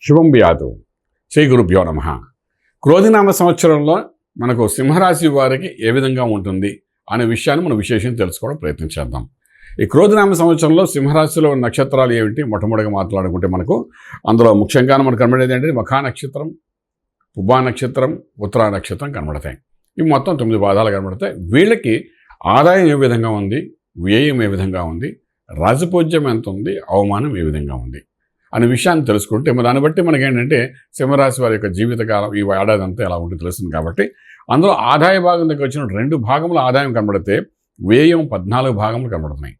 శుభం వ్యాధు శ్రీ గురుభ్యో నమ. క్రోధినామ సంవత్సరంలో మనకు సింహరాశి వారికి ఏ విధంగా ఉంటుంది అనే విషయాన్ని మనం విశేషంగా తెలుసుకోవడం ప్రయత్నం చేద్దాం. ఈ క్రోధినామ సంవత్సరంలో సింహరాశిలో నక్షత్రాలు ఏమిటి మొట్టమొదటిగా మాట్లాడుకుంటే మనకు అందులో ముఖ్యంగా మనకు కనబడేది ఏంటంటే మఖా నక్షత్రం, పుబ్బా నక్షత్రం, ఉత్తరా నక్షత్రం కనబడతాయి. ఇవి మొత్తం 9 పాదాలు కనబడతాయి. వీళ్ళకి ఆదాయం ఏ విధంగా ఉంది, వ్యయం ఏ విధంగా ఉంది, రాజపూజ్యం ఎంత ఉంది, అవమానం ఏ విధంగా ఉంది అనే విషయాన్ని తెలుసుకుంటే దాన్ని బట్టి మనకేంటంటే సింహరాశి వారి యొక్క జీవితకాలం ఈ ఏడాది అంతా ఎలా ఉంటుంది తెలుస్తుంది. కాబట్టి అందులో ఆదాయ భాగం దగ్గర వచ్చిన 2 భాగముల ఆదాయం కనబడితే వ్యయం 14 భాగములు కనబడుతున్నాయి.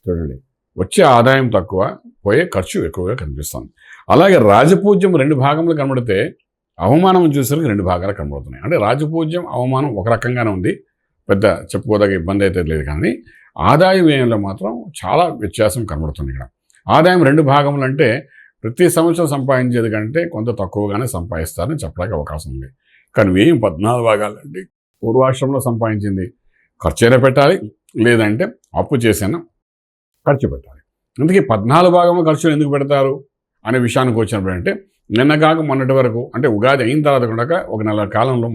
చూడండి, వచ్చే ఆదాయం తక్కువ, పోయే ఖర్చు ఎక్కువగా కనిపిస్తుంది. అలాగే రాజపూజ్యం 2 భాగములు కనబడితే అవమానం చూసరికి 2 భాగాలు కనబడుతున్నాయి. అంటే రాజపూజ్యం అవమానం ఒక రకంగానే ఉంది, పెద్ద చెప్పుకోదగ్గ ఇబ్బంది అయితే లేదు. కానీ ఆదాయ వ్యయంలో మాత్రం చాలా వ్యత్యాసం కనబడుతుంది. ఇక్కడ ఆదాయం 2 భాగములు అంటే ప్రతి సంవత్సరం సంపాదించేది కంటే కొంత తక్కువగానే సంపాదిస్తారని చెప్పడానికి అవకాశం ఉంది. కానీ వ్యయం 14 భాగాలు అండి. పూర్వాశ్రమంలో సంపాదించింది ఖర్చైనా పెట్టాలి, లేదంటే అప్పు చేసైనా ఖర్చు పెట్టాలి. అందుకే 14 భాగంలో ఖర్చులు ఎందుకు పెడతారు అనే విషయానికి వచ్చినప్పుడు అంటే నిన్న కాక మొన్నటి వరకు అంటే ఉగాది అయిన తర్వాత కూడా ఒక నెల కాలంలో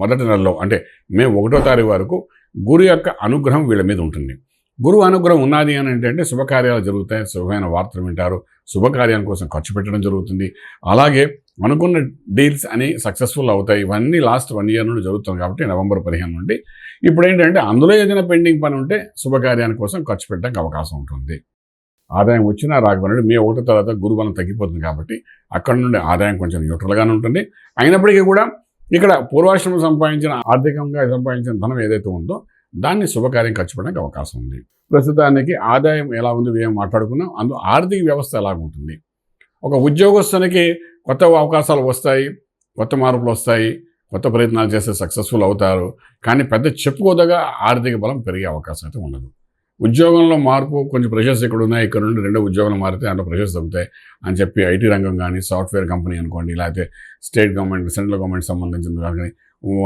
మొదటి నెలలో అంటే మే 1వ తారీఖు వరకు గురు యొక్క అనుగ్రహం వీళ్ళ మీద ఉంటుంది. గురువు అనుగ్రహం ఉన్నది అని అంటే శుభకార్యాలు జరుగుతాయి, శుభమైన వార్తలు వింటారు, శుభకార్యాల కోసం ఖర్చు పెట్టడం జరుగుతుంది. అలాగే అనుకున్న డీల్స్ అని సక్సెస్ఫుల్ అవుతాయి. ఇవన్నీ లాస్ట్ 1 ఇయర్ నుండి జరుగుతుంది. కాబట్టి నవంబర్ 15 నుండి ఇప్పుడు ఏంటంటే అందులో ఏదైనా పెండింగ్ పని ఉంటే శుభకార్యాల కోసం ఖర్చు పెట్టడానికి అవకాశం ఉంటుంది. ఆదాయం వచ్చినా రాకపోయినా మే 1 తర్వాత గురుబలం తగ్గిపోతుంది. కాబట్టి అక్కడ నుండి ఆదాయం కొంచెం న్యూట్రల్గానే ఉంటుంది. అయినప్పటికీ కూడా ఇక్కడ పూర్వాశ్రమం ఆర్థికంగా సంపాదించిన ధనం ఏదైతే ఉందో దాన్ని శుభకార్యం ఖర్చు పెట్టడానికి అవకాశం ఉంది. ప్రస్తుతానికి ఆదాయం ఎలా ఉంది వ్యయం మాట్లాడుకున్నాం. అందులో ఆర్థిక వ్యవస్థ ఎలా ఉంటుంది, ఒక ఉద్యోగస్తునికి కొత్త అవకాశాలు వస్తాయి, కొత్త మార్పులు వస్తాయి, కొత్త ప్రయత్నాలు చేస్తే సక్సెస్ఫుల్ అవుతారు. కానీ పెద్ద చెప్పుకోదగా ఆర్థిక బలం పెరిగే అవకాశం అయితే ఉండదు. ఉద్యోగంలో మార్పు కొంచెం ప్రెషర్స్ ఇక్కడ ఉన్నాయి, ఇక్కడ నుండి 2 ఉద్యోగాలు మారితే అందులో ప్రెషర్స్ తగ్గుతాయి అని చెప్పి ఐటీ రంగం కానీ సాఫ్ట్వేర్ కంపెనీ అనుకోండి, లేకపోతే స్టేట్ గవర్నమెంట్ సెంట్రల్ గవర్నమెంట్ సంబంధించిన కానీ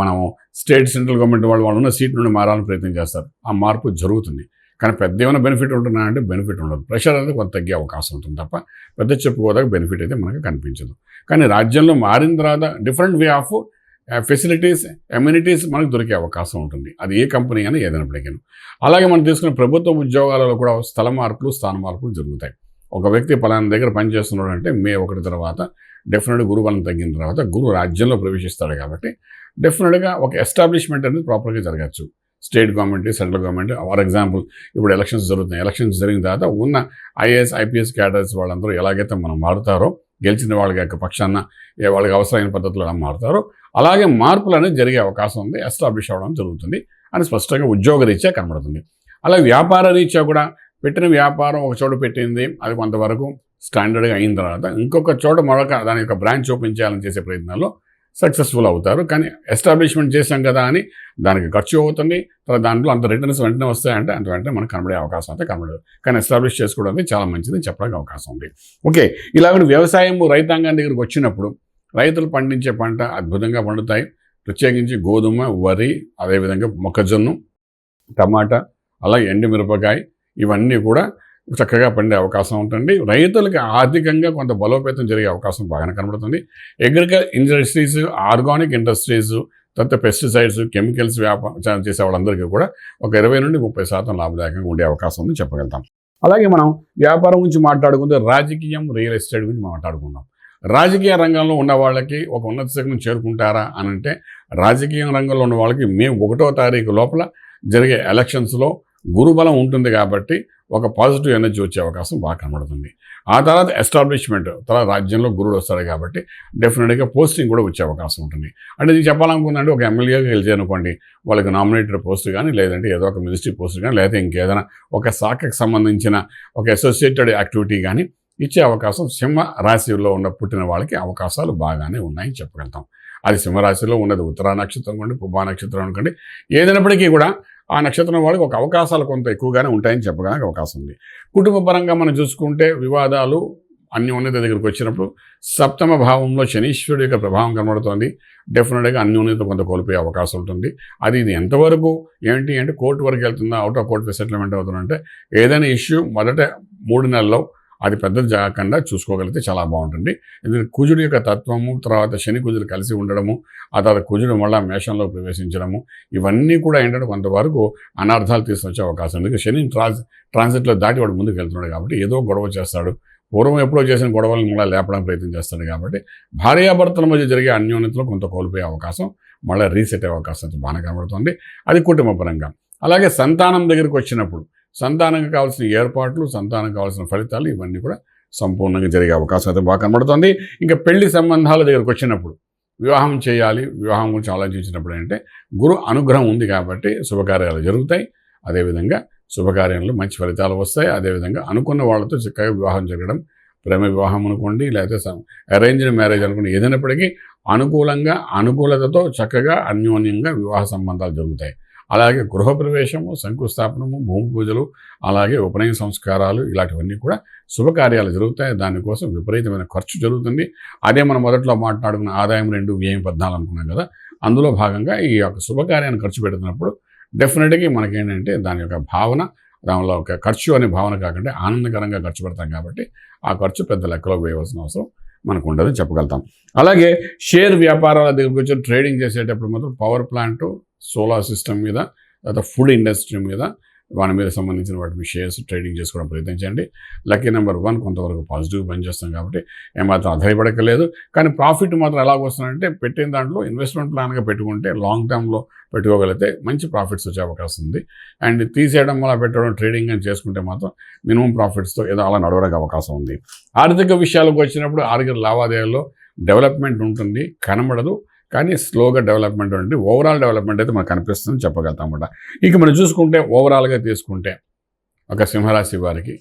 మనము స్టేట్ సెంట్రల్ గవర్నమెంట్ వాళ్ళు ఉన్న సీట్ నుండి మారాలని ప్రయత్నం చేస్తారు. ఆ మార్పు జరుగుతుంది. కానీ పెద్ద ఏమైనా బెనిఫిట్ ఉంటుందా అంటే బెనిఫిట్ ఉండదు. ప్రెషర్ అనేది కొంత తగ్గే అవకాశం ఉంటుంది తప్ప పెద్ద చెప్పుకోదాకా బెనిఫిట్ అయితే మనకు కనిపించదు. కానీ రాజ్యంలో మారిన తర్వాత different way of facilities, amenities మనకు దొరికే అవకాశం ఉంటుంది. అది ఏ కంపెనీ అయినా ఏదైనప్పటికీ. అలాగే మనం తీసుకున్న ప్రభుత్వ ఉద్యోగాలలో కూడా స్థల మార్పులు, స్థాన మార్పులు జరుగుతాయి. ఒక వ్యక్తి పలానా దగ్గర పనిచేస్తున్నాడు అంటే మే 1 తర్వాత డెఫినెట్గా గురుబలం తగ్గిన తర్వాత గురువు రాజ్యంలో ప్రవేశిస్తాడు. కాబట్టి డెఫినెట్గా ఒక ఎస్టాబ్లిష్మెంట్ అనేది ప్రాపర్గా జరగచ్చు. State government, central government. For example ఇప్పుడు ఎలక్షన్స్ జరుగుతున్నాయి. ఎలక్షన్స్ జరిగిన తర్వాత ఉన్న ఐఏఎస్, ఐపీఎస్ క్యాడర్స్ వాళ్ళందరూ ఎలాగైతే మనం మారుతారో, గెలిచిన వాళ్ళ యొక్క పక్షాన వాళ్ళకి అవసరమైన పద్ధతిలో ఎలా మారుతారో అలాగే మార్పులు అనేది జరిగే అవకాశం ఉంది, ఎస్టాబ్లిష్ అవ్వడం జరుగుతుంది అని స్పష్టంగా ఉద్యోగ రీత్యా కనబడుతుంది. అలాగే వ్యాపార రీత్యా కూడా పెట్టిన వ్యాపారం ఒక చోట పెట్టింది, అది కొంతవరకు స్టాండర్డ్గా అయిన తర్వాత ఇంకొక చోట దాని యొక్క బ్రాంచ్ ఓపెన్ చేయాలని చేసే ప్రయత్నాల్లో సక్సెస్ఫుల్ అవుతారు. కానీ ఎస్టాబ్లిష్మెంట్ చేసాం కదా అని దానికి ఖర్చు అవుతుంది, తర్వాత దాంట్లో అంత రిటర్న్స్ వెంటనే వస్తాయంటే అంత వెంటనే మనకు కనబడే అవకాశం అయితే కనబడదు. కానీ ఎస్టాబ్లిష్ చేసుకోవడం అనేది చాలా మంచిది చెప్పడానికి అవకాశం ఉంది. ఓకే, ఇలాగ వ్యవసాయం రైతాంగం దగ్గరికి వచ్చినప్పుడు రైతులు పండించే పంట అద్భుతంగా పండుతాయి. ప్రత్యేకించి గోధుమ, వరి, అదేవిధంగా మొక్కజొన్న, టమాటా, అలాగే ఎండుమిరపకాయ ఇవన్నీ కూడా చక్కగా పండే అవకాశం ఉంటుంది. రైతులకి ఆర్థికంగా కొంత బలోపేతం జరిగే అవకాశం బాగానే కనబడుతుంది. అగ్రికల్చర్ ఇండస్ట్రీస్, ఆర్గానిక్ ఇండస్ట్రీస్, తర్వాత పెస్టిసైడ్స్, కెమికల్స్ వ్యాపారం చేసే వాళ్ళందరికీ కూడా ఒక 20 నుండి 30% లాభదాయకంగా ఉండే అవకాశం ఉంది చెప్పగలుగుతాం. అలాగే మనం వ్యాపారం గురించి మాట్లాడుకుంటే రాజకీయం, రియల్ ఎస్టేట్ గురించి మాట్లాడుకుందాం. రాజకీయ రంగంలో ఉన్న వాళ్ళకి ఒక ఉన్నత స్థితిని చేరుకుంటారా అని అంటే రాజకీయ రంగంలో ఉన్న వాళ్ళకి మే 1వ తారీఖు లోపల జరిగే ఎలక్షన్స్లో గురుబలం ఉంటుంది. కాబట్టి ఒక పాజిటివ్ ఎనర్జీ వచ్చే అవకాశం బాగా కనబడుతుంది. ఆ తర్వాత ఎస్టాబ్లిష్మెంట్, తర్వాత రాజ్యంలో గురుడు వస్తాడు కాబట్టి డెఫినెట్గా పోస్టింగ్ కూడా వచ్చే అవకాశం ఉంటుంది. అంటే ఇది చెప్పాలనుకుందంటే ఒక ఎమ్మెల్యేగా గెలిచారనుకోండి, వాళ్ళకి నామినేటెడ్ పోస్ట్ కానీ, లేదంటే ఏదో ఒక మినిస్ట్రీ పోస్ట్ కానీ, లేకపోతే ఇంకేదైనా ఒక శాఖకు సంబంధించిన ఒక అసోసియేటెడ్ యాక్టివిటీ కానీ ఇచ్చే అవకాశం సింహ రాశిలో పుట్టిన వాళ్ళకి అవకాశాలు బాగానే ఉన్నాయని చెప్పగలుగుతాం. అది సింహరాశిలో ఉన్నది ఉత్తరా నక్షత్రం అనుకోండి, పుబ్బా నక్షత్రం అనుకోండి, ఏదైనప్పటికీ కూడా ఆ నక్షత్రం వాళ్ళకి ఒక అవకాశాలు కొంత ఎక్కువగానే ఉంటాయని చెప్పడానికి అవకాశం ఉంది. కుటుంబ పరంగా మనం చూసుకుంటే వివాదాలు అన్యోన్యత దగ్గరికి వచ్చినప్పుడు 7వ భావంలో శనీశ్వరుడు యొక్క ప్రభావం కనబడుతోంది. డెఫినెట్గా అన్యోన్యత కొంత కోల్పోయే అవకాశం ఉంటుంది. ఇది ఎంతవరకు ఏంటి అంటే కోర్టు వరకు వెళ్తుందా, అవుట్ ఆఫ్ కోర్టు సెటిల్మెంట్ అవుతుందంటే ఏదైనా ఇష్యూ మొదట 3 నెలల్లో అది పెద్దది కాకుండా చూసుకోగలిగితే చాలా బాగుంటుంది. ఎందుకంటే కుజుడు యొక్క తత్వము, తర్వాత శని కుజుడు కలిసి ఉండడము, ఆ తర్వాత కుజుడు మళ్ళీ మేషంలో ప్రవేశించడము, ఇవన్నీ కూడా ఏంటంటే కొంతవరకు అనర్థాలు తీసుకొచ్చే అవకాశం ఉంది. శని ట్రాన్సిట్లో దాటి వాడు ముందుకు వెళ్తున్నాడు కాబట్టి ఏదో గొడవ చేస్తాడు. పూర్వం ఎప్పుడో చేసిన గొడవలను మళ్ళీ లేపడానికి ప్రయత్నం చేస్తాడు కాబట్టి భార్యాభర్తల మధ్య జరిగే అన్యోన్యతలో కొంత కోల్పోయే అవకాశం, మళ్ళీ రీసెట్ అయ్యే అవకాశం బాగా కనబడుతుంది. అది కుటుంబపరంగా. అలాగే సంతానం దగ్గరికి వచ్చినప్పుడు సంతానానికి కావాల్సిన ఏర్పాట్లు, సంతానం కావాల్సిన ఫలితాలు ఇవన్నీ కూడా సంపూర్ణంగా జరిగే అవకాశం అయితే బాగా కనబడుతుంది. ఇంకా పెళ్లి సంబంధాల దగ్గరికి వచ్చినప్పుడు వివాహం చేయాలి, వివాహం గురించి ఆలోచించినప్పుడు అంటే గురు అనుగ్రహం ఉంది కాబట్టి శుభకార్యాలు జరుగుతాయి. అదేవిధంగా శుభకార్యంలో మంచి ఫలితాలు వస్తాయి. అదేవిధంగా అనుకున్న వాళ్ళతో చక్కగా వివాహం జరగడం, ప్రేమ వివాహం అనుకోండి, లేకపోతే అరేంజ్డ్ మ్యారేజ్ అనుకోండి, ఏదైనప్పటికీ అనుకూలతతో చక్కగా అన్యోన్యంగా వివాహ సంబంధాలు జరుగుతాయి. అలాగే గృహప్రవేశము, శంకుస్థాపనము, భూమి పూజలు, అలాగే ఉపనయన సంస్కారాలు ఇలాంటివన్నీ కూడా శుభకార్యాలు జరుగుతాయి. దానికోసం విపరీతమైన ఖర్చు జరుగుతుంది. అదే మనం మొదట్లో మాట్లాడుకున్న ఆదాయం 2 వ్యయం 14 అనుకున్నాం కదా, అందులో భాగంగా ఈ యొక్క శుభకార్యాన్ని ఖర్చు పెడుతున్నప్పుడు డెఫినెట్గా మనకేంటంటే దాని యొక్క భావన, దానిలో ఒక ఖర్చు అనే భావన కాకుండా ఆనందకరంగా ఖర్చు పెడతాం కాబట్టి ఆ ఖర్చు పెద్ద లెక్కలో వేయవలసిన అవసరం మనకు ఉండదని చెప్పగలుగుతాం. అలాగే షేర్ వ్యాపారాల దగ్గరికి వచ్చి ట్రేడింగ్ చేసేటప్పుడు మాత్రం పవర్ ప్లాంట్, సోలార్ సిస్టమ్ మీద, తర్వాత ఫుడ్ ఇండస్ట్రీ మీద, వాటి మీద సంబంధించిన వాటి షేర్స్ ట్రేడింగ్ చేసుకోవడం ప్రయత్నించండి. లక్కీ నెంబర్ 1 కొంతవరకు పాజిటివ్ పనిచేస్తాం కాబట్టి ఏమాత్రం అధైర్యపడక్కలేదు. కానీ ప్రాఫిట్ మాత్రం ఎలాగ వస్తుందంటే పెట్టిన దాంట్లో ఇన్వెస్ట్మెంట్ ప్లాన్గా పెట్టుకుంటే లాంగ్ టర్మ్లో పెట్టుకోగలిగితే మంచి ప్రాఫిట్స్ వచ్చే అవకాశం ఉంది. అండ్ తీసేయడం వల్ల పెట్టడం, ట్రేడింగ్ అని చేసుకుంటే మాత్రం మినిమం ప్రాఫిట్స్తో ఏదో అలా నడవడానికి అవకాశం ఉంది. ఆర్థిక విషయాలకు వచ్చినప్పుడు ఆర్థిక లావాదేవీల్లో డెవలప్మెంట్ ఉంటుంది, కనబడదు, కానీ స్లోగా డెవలప్మెంట్ ఉంటుంది. ఓవరాల్ డెవలప్మెంట్ అయితే మనకు కనిపిస్తుందని చెప్పగలుగుతాం అన్నమాట. ఇక మనం చూసుకుంటే ఓవరాల్గా తీసుకుంటే ఒక సింహరాశి వారికి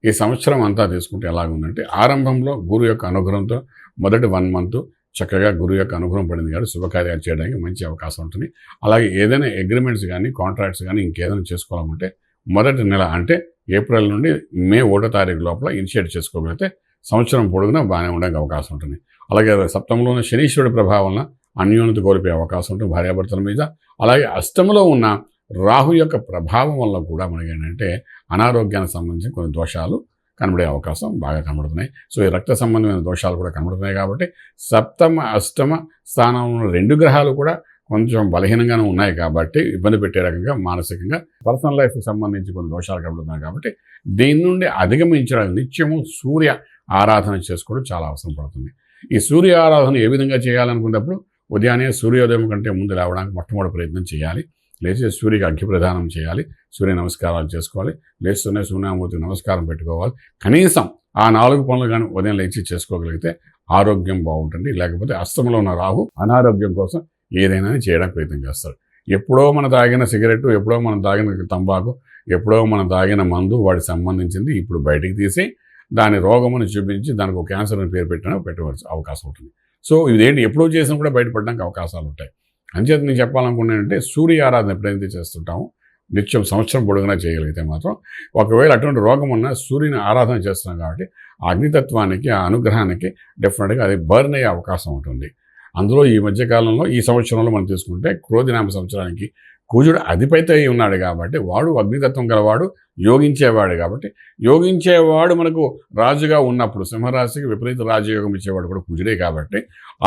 ఈ సంవత్సరం అంతా తీసుకుంటే ఎలాగుందంటే ఆరంభంలో గురు యొక్క అనుగ్రహంతో మొదటి 1 మంత్ చక్కగా గురు యొక్క అనుగ్రహం పడింది కాబట్టి శుభకార్యాలు చేయడానికి మంచి అవకాశం ఉంటుంది. అలాగే ఏదైనా అగ్రిమెంట్స్ కానీ, కాంట్రాక్ట్స్ కానీ ఇంకేదైనా చేసుకోవాలంటే మొదటి నెల అంటే ఏప్రిల్ నుండి మే 1వ తారీఖు లోపల ఇనిషియేట్ చేసుకోగలిగితే సంవత్సరం పొడుగునా బాగానే ఉండడానికి అవకాశం ఉంటుంది. అలాగే సప్తమంలోని శనీశ్వరుడి ప్రభావం అన్యోన్యత కోల్పోయే అవకాశం ఉంటుంది భార్యాభర్తల మీద. అలాగే అష్టమంలో ఉన్న రాహు యొక్క ప్రభావం వల్ల కూడా మనకి ఏంటంటే అనారోగ్యానికి సంబంధించిన కొన్ని దోషాలు కనబడే అవకాశం బాగా కనబడుతున్నాయి. సో ఈ రక్త సంబంధమైన దోషాలు కూడా కనబడుతున్నాయి కాబట్టి సప్తమ, అష్టమ స్థానంలో 2 గ్రహాలు కూడా కొంచెం బలహీనంగానే ఉన్నాయి కాబట్టి ఇబ్బంది పెట్టే రకంగా మానసికంగా పర్సనల్ లైఫ్కి సంబంధించి కొన్ని దోషాలు కనబడుతున్నాయి కాబట్టి దీని నుండి అధిగమించడానికి నిత్యము సూర్య ఆరాధన చేసుకోవడం చాలా అవసరం పడుతుంది. ఈ సూర్య ఆరాధన ఏ విధంగా చేయాలనుకున్నప్పుడు ఉదయాన్నే సూర్యోదయం కంటే ముందు లేవడానికి మొట్టమొదటి ప్రయత్నం చేయాలి. లేచి సూర్యుడికి అగ్గి ప్రదానం చేయాలి, సూర్య నమస్కారాలు చేసుకోవాలి, లేస్తూనే సూర్యనామూర్తికి నమస్కారం పెట్టుకోవాలి. కనీసం ఆ 4 పనులు కానీ ఉదయం లేచి చేసుకోగలిగితే ఆరోగ్యం బాగుంటుంది. లేకపోతే అస్తమంలో ఉన్న రాహు అనారోగ్యం కోసం ఏదైనా చేయడానికి ప్రయత్నం చేస్తారు. ఎప్పుడో మనం తాగిన సిగరెట్, ఎప్పుడో మనం తాగిన తంబాకు, ఎప్పుడో మనం తాగిన మందు వాటికి సంబంధించింది ఇప్పుడు బయటికి తీసి దాని రోగమును చూపించి దానికి ఒక క్యాన్సర్ అని పేరు పెట్టవలసిన అవకాశం ఉంటుంది. సో ఇదేంటి ఎప్పుడో చేసినా కూడా బయటపడడానికి అవకాశాలు ఉంటాయి. అంచేత నేను చెప్పాలనుకున్నానంటే సూర్య ఆరాధన ఎప్పుడైతే చేస్తుంటామో నిత్యం సంవత్సరం పొడుగునా చేయగలిగితే మాత్రం ఒకవేళ అటువంటి రోగం ఉన్నా సూర్యుని ఆరాధన చేస్తున్నాం కాబట్టి ఆ అగ్నితత్వానికి, ఆ అనుగ్రహానికి డెఫినెట్గా అది బర్న్ అయ్యే అవకాశం ఉంటుంది. అందులో ఈ మధ్యకాలంలో ఈ సంవత్సరంలో మనం తీసుకుంటే క్రోధినామ సంవత్సరానికి కుజుడు అధిపతి అయి ఉన్నాడు కాబట్టి వాడు అగ్నితత్వం గలవాడు, యోగించేవాడు కాబట్టి యోగించేవాడు మనకు రాజుగా ఉన్నప్పుడు సింహరాశికి విపరీత రాజయోగం ఇచ్చేవాడు కూడా కుజుడే కాబట్టి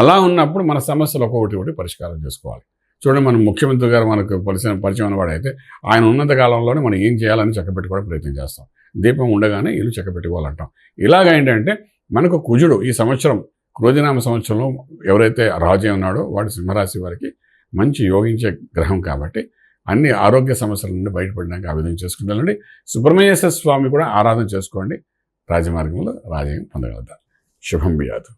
అలా ఉన్నప్పుడు మన సమస్యలు ఒకటి పరిష్కారం చేసుకోవాలి. చూడండి, మన ముఖ్యమంత్రి గారు మనకు పరిచయం ఉన్నవాడు అయితే ఆయన ఉన్నత కాలంలోనే మనం ఏం చేయాలని చక్కబెట్టుకోవడం ప్రయత్నం చేస్తాం. దీపం ఉండగానే ఇల్లు చక్కబెట్టుకోవాలంటాం. ఇలాగ ఏంటంటే మనకు కుజుడు ఈ సంవత్సరం క్రోధినామ సంవత్సరంలో ఎవరైతే రాజు ఉన్నాడో వాడు సింహరాశి వారికి మంచి యోగించే గ్రహం కాబట్టి అన్ని ఆరోగ్య సమస్యల నుండి బయటపడడానికి ఆ విధంగా చేసుకుంటానండి. సుబ్రహ్మణ్యేశ్వర స్వామి కూడా ఆరాధన చేసుకోండి, రాజమార్గంలో రాజయం పొందగలుగుతారు. శుభం బియాదు.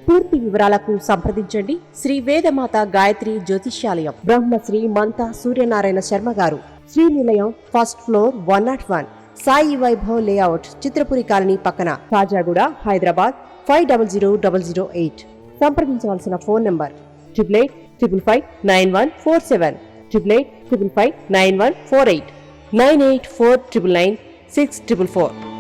పూర్తి వివరాలకు సంప్రదించండి శ్రీ వేదమాత గాయత్రి జ్యోతిష్యాలయం, బ్రహ్మశ్రీ మంతా సూర్యనారాయణ శర్మ గారు, Srinilayam, first floor, 101, Sai Vaibhav layout, Chitrapuri colony పక్కన, కాజాగూడ, హైదరాబాద్ 500008. సంప్రదించవలసిన ఫోన్ నంబర్ 8855559147, 8855559148, 9849996644.